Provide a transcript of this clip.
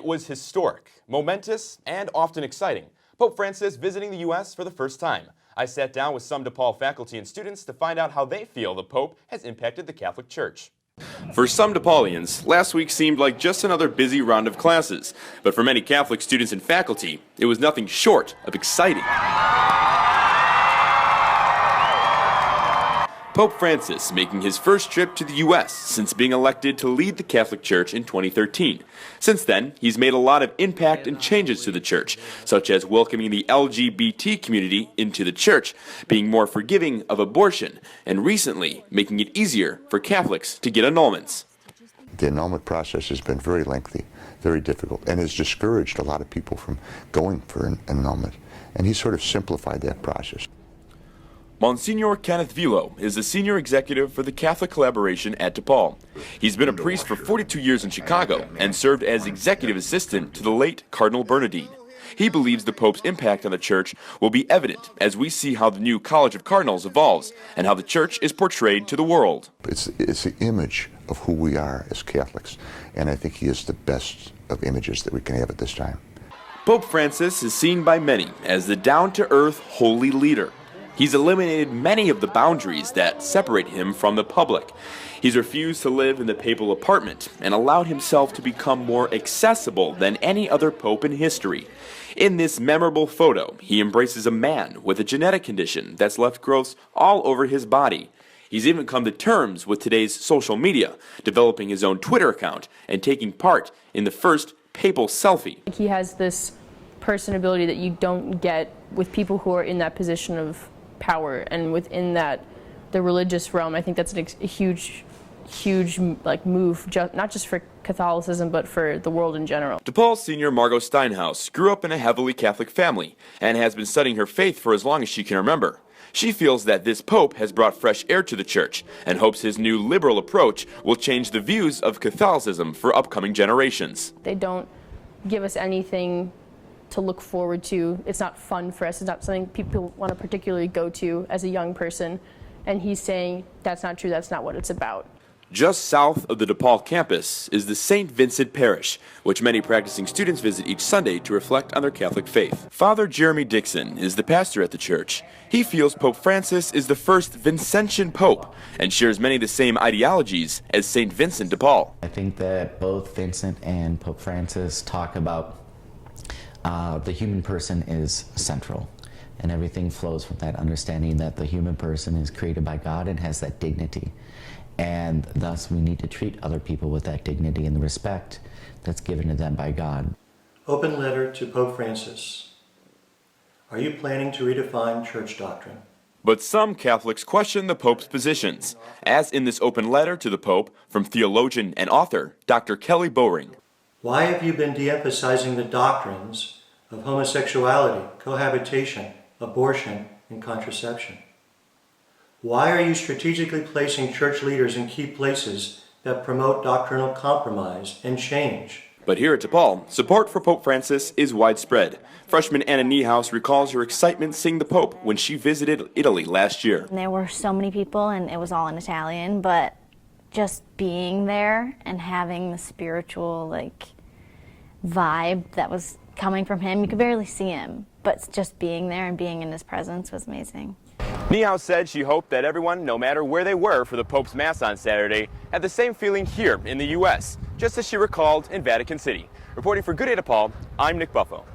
was historic, momentous, and often exciting. Pope Francis visiting the U.S. for the first time. I sat down with some DePaul faculty and students to find out how they feel the Pope has impacted the Catholic Church. For some DePaulians, last week seemed like just another busy round of classes. But for many Catholic students and faculty, it was nothing short of exciting. Pope Francis making his first trip to the U.S. since being elected to lead the Catholic Church in 2013. Since then, he's made a lot of impact and changes to the Church, such as welcoming the LGBT community into the Church, being more forgiving of abortion, and recently making it easier for Catholics to get annulments. The annulment process has been very lengthy, very difficult, and has discouraged a lot of people from going for an annulment. And he sort of simplified that process. Monsignor Kenneth Vilo is the senior executive for the Catholic Collaboration at DePaul. He's been a priest for 42 years in Chicago and served as executive assistant to the late Cardinal Bernardine. He believes the Pope's impact on the Church will be evident as we see how the new College of Cardinals evolves and how the Church is portrayed to the world. It's the image of who we are as Catholics, and I think he is the best of images that we can have at this time. Pope Francis is seen by many as the down-to-earth holy leader. He's eliminated many of the boundaries that separate him from the public. He's refused to live in the papal apartment and allowed himself to become more accessible than any other pope in history. In this memorable photo, he embraces a man with a genetic condition that's left growths all over his body. He's even come to terms with today's social media, developing his own Twitter account and taking part in the first papal selfie. He has this personability that you don't get with people who are in that position of power, and within that, the religious realm. I think that's a huge move, not just for Catholicism, but for the world in general. DePaul senior Margot Steinhaus grew up in a heavily Catholic family and has been studying her faith for as long as she can remember. She feels that this Pope has brought fresh air to the Church and hopes his new liberal approach will change the views of Catholicism for upcoming generations. They don't give us anything to look forward to. It's not fun for us. It's not something people want to particularly go to as a young person. And he's saying that's not true. That's not what it's about. Just south of the DePaul campus is the St. Vincent Parish, which many practicing students visit each Sunday to reflect on their Catholic faith. Father Jeremy Dixon is the pastor at the church. He feels Pope Francis is the first Vincentian Pope and shares many of the same ideologies as St. Vincent de Paul. I think that both Vincent and Pope Francis talk about the human person is central, and everything flows from that understanding that the human person is created by God and has that dignity, and thus we need to treat other people with that dignity and the respect that's given to them by God. Open letter to Pope Francis. Are you planning to redefine church doctrine? But some Catholics question the Pope's positions, as in this open letter to the Pope from theologian and author Dr. Kelly Bowring. Why have you been de-emphasizing the doctrines of homosexuality, cohabitation, abortion, and contraception? Why are you strategically placing church leaders in key places that promote doctrinal compromise and change? But here at DePaul, support for Pope Francis is widespread. Freshman Anna Niehaus recalls her excitement seeing the Pope when she visited Italy last year. There were so many people, and it was all in Italian, but just being there and having the spiritual vibe that was coming from him. You could barely see him, but just being there and being in his presence was amazing. Niehaus said she hoped that everyone, no matter where they were for the Pope's Mass on Saturday, had the same feeling here in the U.S., just as she recalled in Vatican City. Reporting for Good Day DePaul, I'm Nick Buffo.